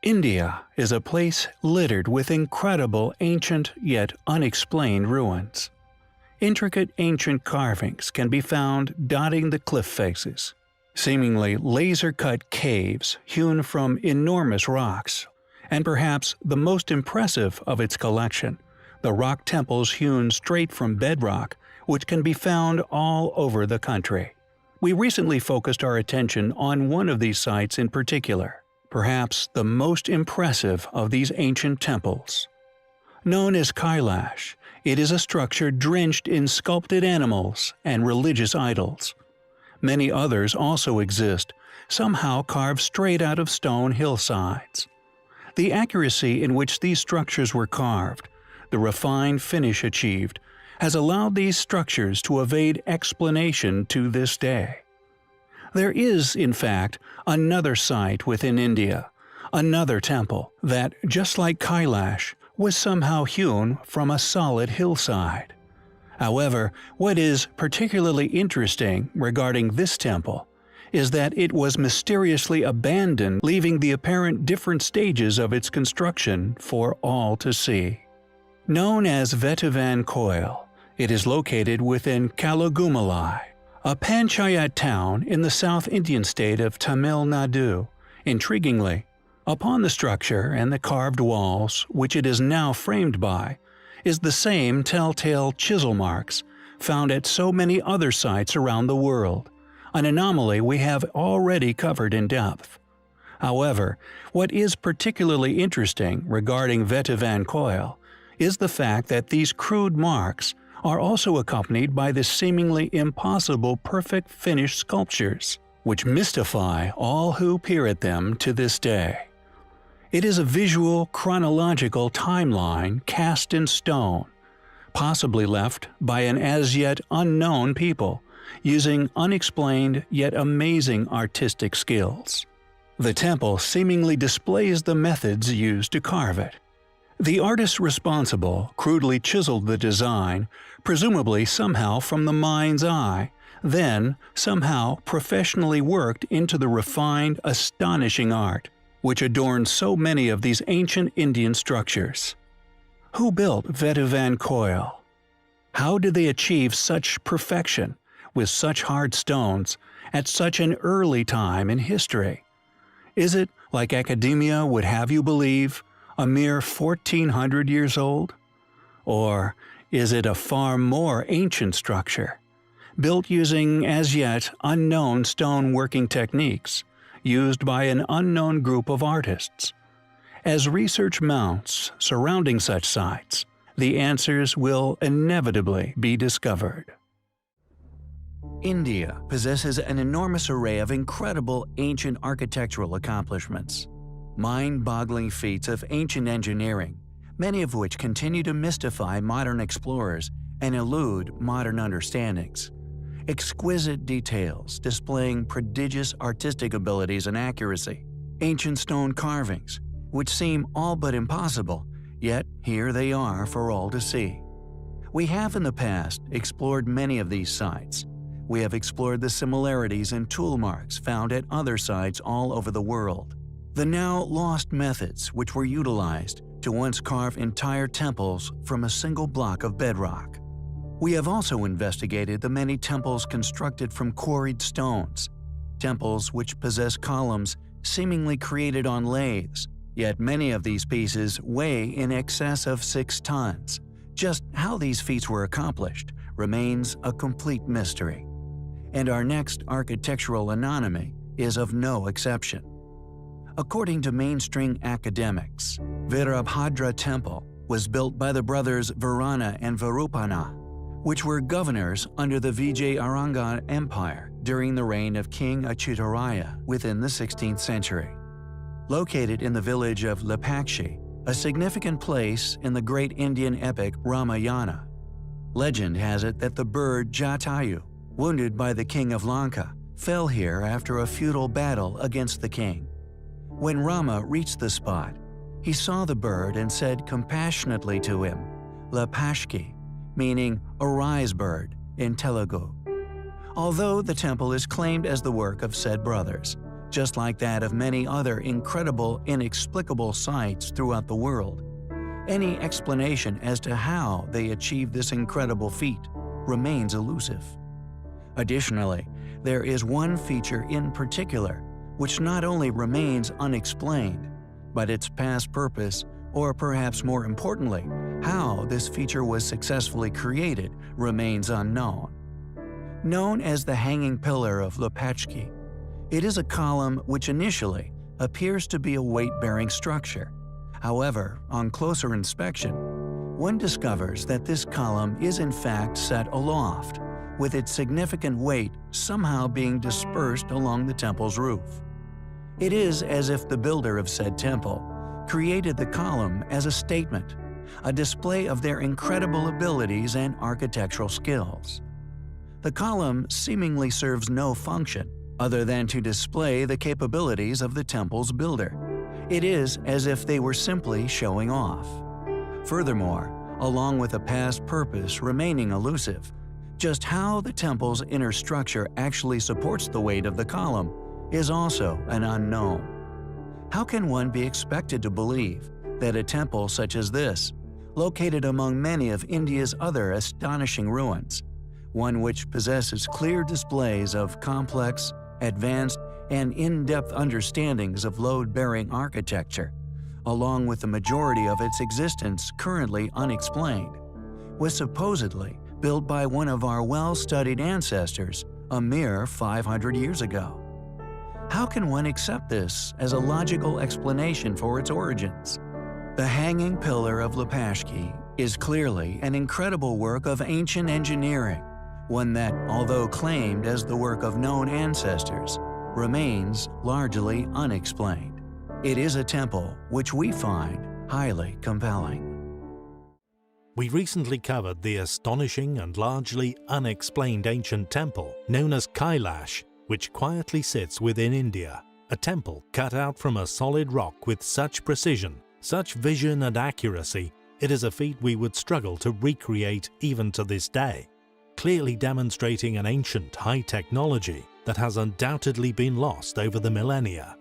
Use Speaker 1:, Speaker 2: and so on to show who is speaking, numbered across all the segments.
Speaker 1: India is a place littered with incredible ancient yet unexplained ruins. Intricate ancient carvings can be found dotting the cliff faces. Seemingly laser-cut caves hewn from enormous rocks, and perhaps the most impressive of its collection, the rock temples hewn straight from bedrock, which can be found all over the country. We recently focused our attention on one of these sites in particular, perhaps the most impressive of these ancient temples. Known as Kailash, it is a structure drenched in sculpted animals and religious idols. Many others also exist, somehow carved straight out of stone hillsides. The accuracy in which these structures were carved, the refined finish achieved, has allowed these structures to evade explanation to this day. There is, in fact, another site within India, another temple, that, just like Kailash, was somehow hewn from a solid hillside. However, what is particularly interesting regarding this temple is that it was mysteriously abandoned, leaving the apparent different stages of its construction for all to see. Known as Vettavan Koil, it is located within Kalagumalai, a panchayat town in the South Indian state of Tamil Nadu. Intriguingly, upon the structure and the carved walls, which it is now framed by, is the same telltale chisel marks found at so many other sites around the world, an anomaly we have already covered in depth. However, what is particularly interesting regarding Vettavan Koil is the fact that these crude marks are also accompanied by the seemingly impossible perfect finished sculptures, which mystify all who peer at them to this day. It is a visual, chronological timeline cast in stone, possibly left by an as yet unknown people, using unexplained yet amazing artistic skills. The temple seemingly displays the methods used to carve it. The artist responsible crudely chiseled the design, presumably somehow from the mind's eye, then somehow professionally worked into the refined, astonishing art, which adorns so many of these ancient Indian structures. Who built Vettavan Koil? How did they achieve such perfection, with such hard stones, at such an early time in history? Is it, like academia would have you believe, a mere 1400 years old? Or is it a far more ancient structure, built using as yet unknown stone working techniques, used by an unknown group of artists? As research mounts surrounding such sites, the answers will inevitably be discovered. India possesses an enormous array of incredible ancient architectural accomplishments, mind-boggling feats of ancient engineering, many of which continue to mystify modern explorers and elude modern understandings. Exquisite details displaying prodigious artistic abilities and accuracy, ancient stone carvings, which seem all but impossible, yet here they are for all to see. We have in the past explored many of these sites. We have explored the similarities and tool marks found at other sites all over the world, the now lost methods which were utilized to once carve entire temples from a single block of bedrock. We have also investigated the many temples constructed from quarried stones, temples which possess columns seemingly created on lathes, yet many of these pieces weigh in excess of 6 tons. Just how these feats were accomplished remains a complete mystery. And our next architectural anomaly is of no exception. According to mainstream academics, Virabhadra Temple was built by the brothers Varana and Virupana, which were governors under the Vijayaranga Empire during the reign of King Achyutaraya within the 16th century. Located in the village of Lepakshi, a significant place in the great Indian epic Ramayana. Legend has it that the bird Jatayu, wounded by the king of Lanka, fell here after a futile battle against the king. When Rama reached the spot, he saw the bird and said compassionately to him, Lepashki, meaning "arise, bird" in Telugu. Although the temple is claimed as the work of said brothers, just like that of many other incredible, inexplicable sights throughout the world. Any explanation as to how they achieved this incredible feat remains elusive. Additionally, there is one feature in particular which not only remains unexplained, but its past purpose, or perhaps more importantly, how this feature was successfully created, remains unknown. Known as the Hanging Pillar of Lopashki, it is a column which initially appears to be a weight-bearing structure. However, on closer inspection, one discovers that this column is in fact set aloft, with its significant weight somehow being dispersed along the temple's roof. It is as if the builder of said temple created the column as a statement, a display of their incredible abilities and architectural skills. The column seemingly serves no function other than to display the capabilities of the temple's builder. It is as if they were simply showing off. Furthermore, along with a past purpose remaining elusive, just how the temple's inner structure actually supports the weight of the column is also an unknown. How can one be expected to believe that a temple such as this, located among many of India's other astonishing ruins, one which possesses clear displays of complex, advanced, and in-depth understandings of load-bearing architecture, along with the majority of its existence currently unexplained, was supposedly built by one of our well-studied ancestors a mere 500 years ago? How can one accept this as a logical explanation for its origins? The Hanging Pillar of Lopashki is clearly an incredible work of ancient engineering, one that, although claimed as the work of known ancestors, remains largely unexplained. It is a temple which we find highly compelling.
Speaker 2: We recently covered the astonishing and largely unexplained ancient temple known as Kailash, which quietly sits within India, a temple cut out from a solid rock with such precision, such vision and accuracy, it is a feat we would struggle to recreate even to this day, clearly demonstrating an ancient high technology that has undoubtedly been lost over the millennia.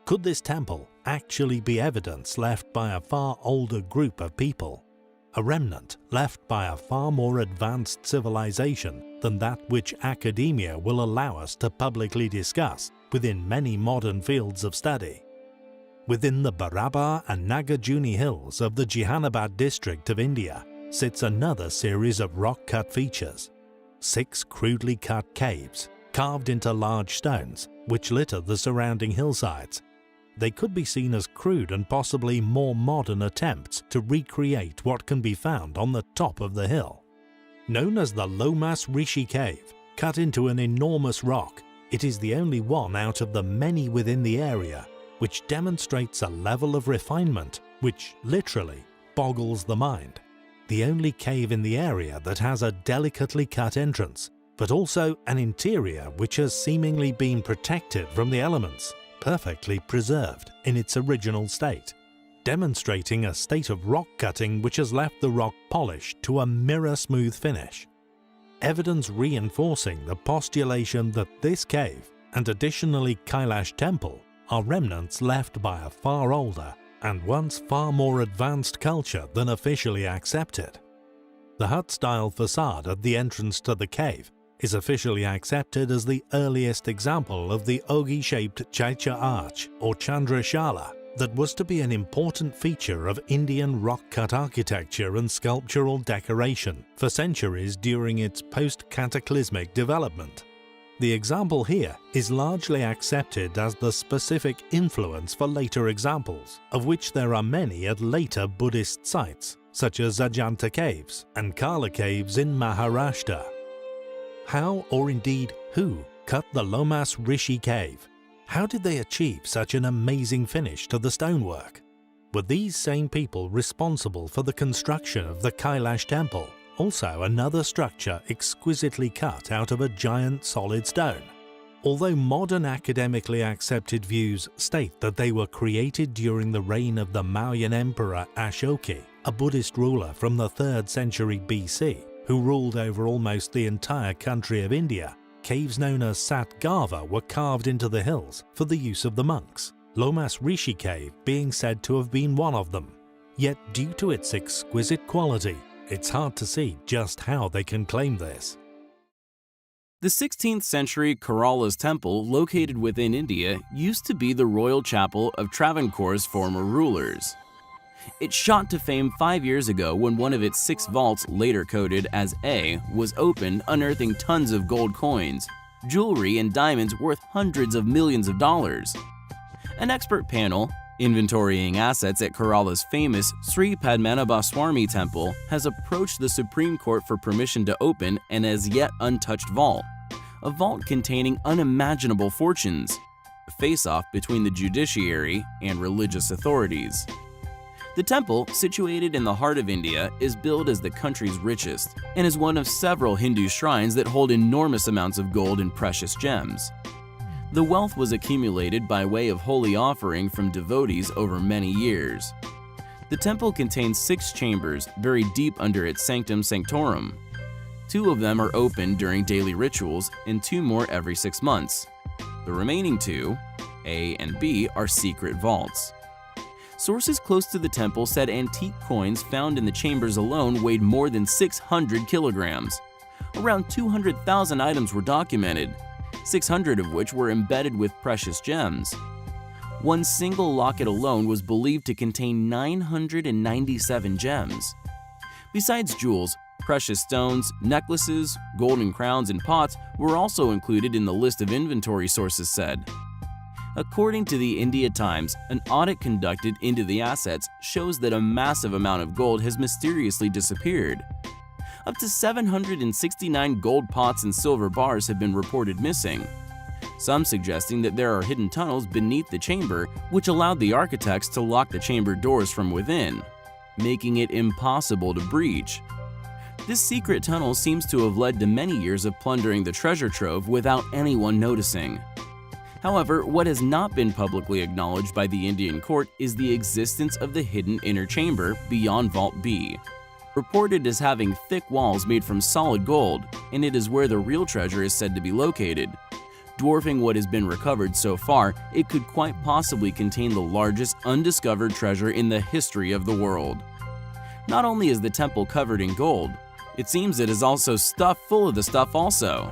Speaker 2: Could this temple actually be evidence left by a far older group of people? A remnant left by a far more advanced civilization than that which academia will allow us to publicly discuss within many modern fields of study. Within the Barabar and Nagarjuni hills of the Jehanabad district of India sits another series of rock-cut features. 6 crudely cut caves, carved into large stones, which litter the surrounding hillsides. They could be seen as crude and possibly more modern attempts to recreate what can be found on the top of the hill. Known as the Lomas Rishi Cave, cut into an enormous rock, it is the only one out of the many within the area which demonstrates a level of refinement which literally boggles the mind. The only cave in the area that has a delicately cut entrance, but also an interior which has seemingly been protected from the elements, perfectly preserved in its original state, demonstrating a state of rock cutting which has left the rock polished to a mirror-smooth finish. Evidence reinforcing the postulation that this cave, and additionally Kailash Temple, are remnants left by a far older and once far more advanced culture than officially accepted. The hut-style facade at the entrance to the cave is officially accepted as the earliest example of the ogee-shaped Chaitya arch or Chandrashala that was to be an important feature of Indian rock-cut architecture and sculptural decoration for centuries during its post-cataclysmic development. The example here is largely accepted as the specific influence for later examples, of which there are many at later Buddhist sites, such as Ajanta Caves and Kala Caves in Maharashtra. How, or indeed who, cut the Lomas Rishi Cave? How did they achieve such an amazing finish to the stonework? Were these same people responsible for the construction of the Kailash Temple, also another structure exquisitely cut out of a giant solid stone? Although modern academically accepted views state that they were created during the reign of the Mauryan Emperor Ashoka, a Buddhist ruler from the 3rd century BC, who ruled over almost the entire country of India, caves known as Satgava were carved into the hills for the use of the monks, Lomas Rishi Cave being said to have been one of them. Yet due to its exquisite quality, it's hard to see just how they can claim this.
Speaker 3: The 16th century Kerala's temple, located within India, used to be the royal chapel of Travancore's former rulers. It shot to fame 5 years ago when one of its 6 vaults, later coded as A, was opened, unearthing tons of gold coins, jewelry, and diamonds worth hundreds of millions of dollars. An expert panel, inventorying assets at Kerala's famous Sri Padmanabhaswamy temple, has approached the Supreme Court for permission to open an as yet untouched vault, a vault containing unimaginable fortunes, a face-off between the judiciary and religious authorities. The temple, situated in the heart of India, is billed as the country's richest and is one of several Hindu shrines that hold enormous amounts of gold and precious gems. The wealth was accumulated by way of holy offering from devotees over many years. The temple contains 6 chambers buried deep under its sanctum sanctorum. 2 of them are open during daily rituals and 2 more every 6 months. The remaining 2, A and B, are secret vaults. Sources close to the temple said antique coins found in the chambers alone weighed more than 600 kilograms. Around 200,000 items were documented, 600 of which were embedded with precious gems. One single locket alone was believed to contain 997 gems. Besides jewels, precious stones, necklaces, golden crowns, and pots were also included in the list of inventory, sources said. According to the India Times, an audit conducted into the assets shows that a massive amount of gold has mysteriously disappeared. Up to 769 gold pots and silver bars have been reported missing, some suggesting that there are hidden tunnels beneath the chamber which allowed the architects to lock the chamber doors from within, making it impossible to breach. This secret tunnel seems to have led to many years of plundering the treasure trove without anyone noticing. However, what has not been publicly acknowledged by the Indian court is the existence of the hidden inner chamber beyond Vault B. Reported as having thick walls made from solid gold, and it is where the real treasure is said to be located. Dwarfing what has been recovered so far, it could quite possibly contain the largest undiscovered treasure in the history of the world. Not only is the temple covered in gold, it seems it is also stuffed full of the stuff also.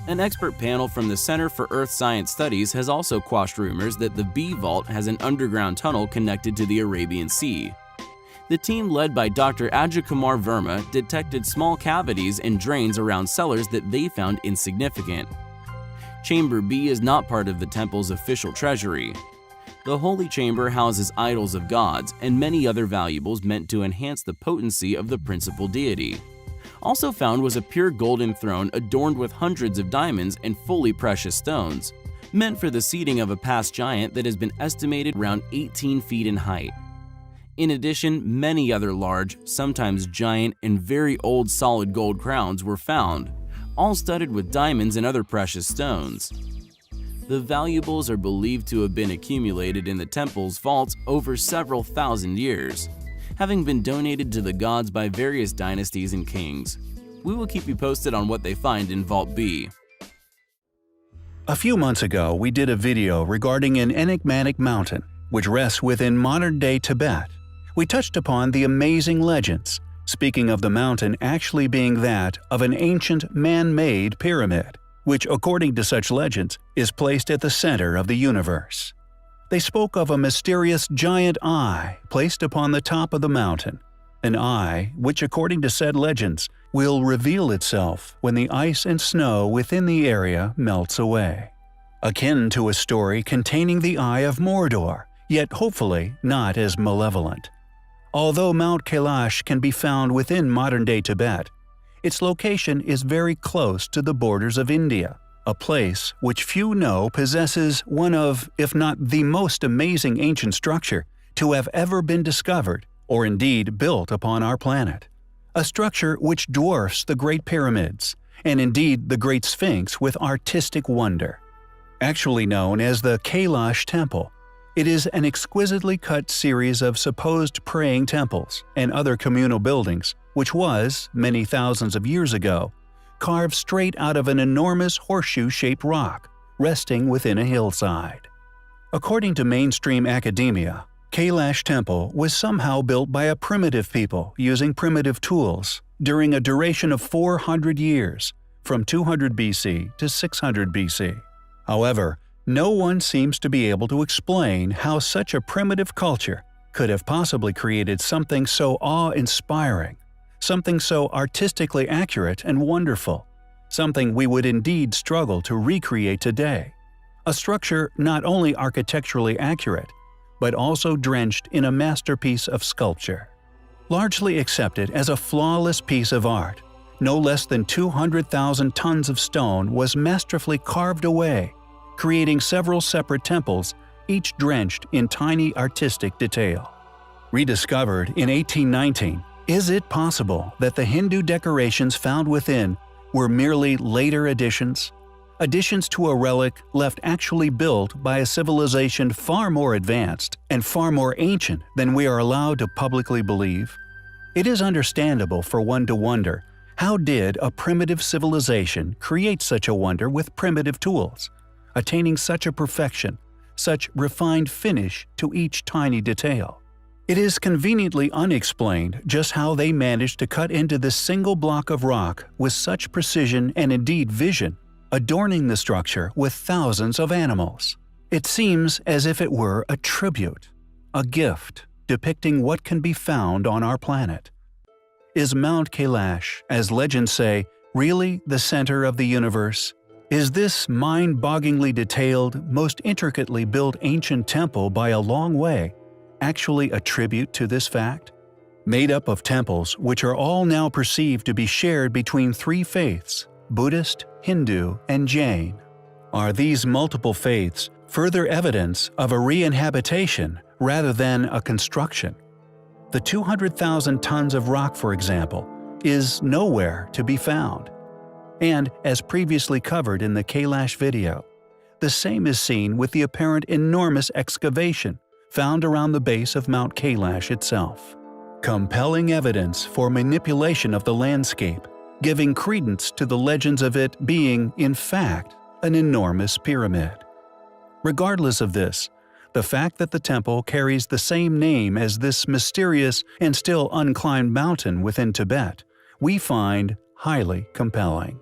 Speaker 3: An expert panel from the Center for Earth Science Studies has also quashed rumors that the B Vault has an underground tunnel connected to the Arabian Sea. The team led by Dr. Ajay Kumar Verma detected small cavities and drains around cellars that they found insignificant. Chamber B is not part of the temple's official treasury. The holy chamber houses idols of gods and many other valuables meant to enhance the potency of the principal deity. Also found was a pure golden throne adorned with hundreds of diamonds and fully precious stones, meant for the seating of a past giant that has been estimated around 18 feet in height. In addition, many other large, sometimes giant, and very old solid gold crowns were found, all studded with diamonds and other precious stones. The valuables are believed to have been accumulated in the temple's vaults over several thousand years, having been donated to the gods by various dynasties and kings. We will keep you posted on what they find in Vault B.
Speaker 1: A few months ago, we did a video regarding an enigmatic mountain, which rests within modern-day Tibet. We touched upon the amazing legends, speaking of the mountain actually being that of an ancient man-made pyramid, which, according to such legends, is placed at the center of the universe. They spoke of a mysterious giant eye placed upon the top of the mountain, an eye which, according to said legends, will reveal itself when the ice and snow within the area melts away. Akin to a story containing the Eye of Mordor, yet hopefully not as malevolent. Although Mount Kailash can be found within modern-day Tibet, its location is very close to the borders of India, a place which few know possesses one of, if not the most amazing ancient structure to have ever been discovered or indeed built upon our planet. A structure which dwarfs the Great Pyramids, and indeed the Great Sphinx with artistic wonder. Actually known as the Kailash Temple, it is an exquisitely cut series of supposed praying temples and other communal buildings, which was, many thousands of years ago, carved straight out of an enormous horseshoe-shaped rock, resting within a hillside. According to mainstream academia, Kailash Temple was somehow built by a primitive people using primitive tools during a duration of 400 years, from 200 BC to 600 BC. However, no one seems to be able to explain how such a primitive culture could have possibly created something so awe-inspiring, something so artistically accurate and wonderful, something we would indeed struggle to recreate today. A structure not only architecturally accurate, but also drenched in a masterpiece of sculpture. Largely accepted as a flawless piece of art, no less than 200,000 tons of stone was masterfully carved away, creating several separate temples, each drenched in tiny artistic detail. Rediscovered in 1819, is it possible that the Hindu decorations found within were merely later additions? Additions to a relic left actually built by a civilization far more advanced and far more ancient than we are allowed to publicly believe? It is understandable for one to wonder, how did a primitive civilization create such a wonder with primitive tools, attaining such a perfection, such refined finish to each tiny detail? It is conveniently unexplained just how they managed to cut into this single block of rock with such precision and indeed vision, adorning the structure with thousands of animals. It seems as if it were a tribute, a gift, depicting what can be found on our planet. Is Mount Kailash, as legends say, really the center of the universe? Is this mind-bogglingly detailed, most intricately built ancient temple by a long way actually a tribute to this fact? Made up of temples which are all now perceived to be shared between three faiths, Buddhist, Hindu, and Jain. Are these multiple faiths further evidence of a re-inhabitation rather than a construction? The 200,000 tons of rock, for example, is nowhere to be found. And, as previously covered in the Kailash video, the same is seen with the apparent enormous excavation found around the base of Mount Kailash itself. Compelling evidence for manipulation of the landscape, giving credence to the legends of it being, in fact, an enormous pyramid. Regardless of this, the fact that the temple carries the same name as this mysterious and still unclimbed mountain within Tibet, we find highly compelling.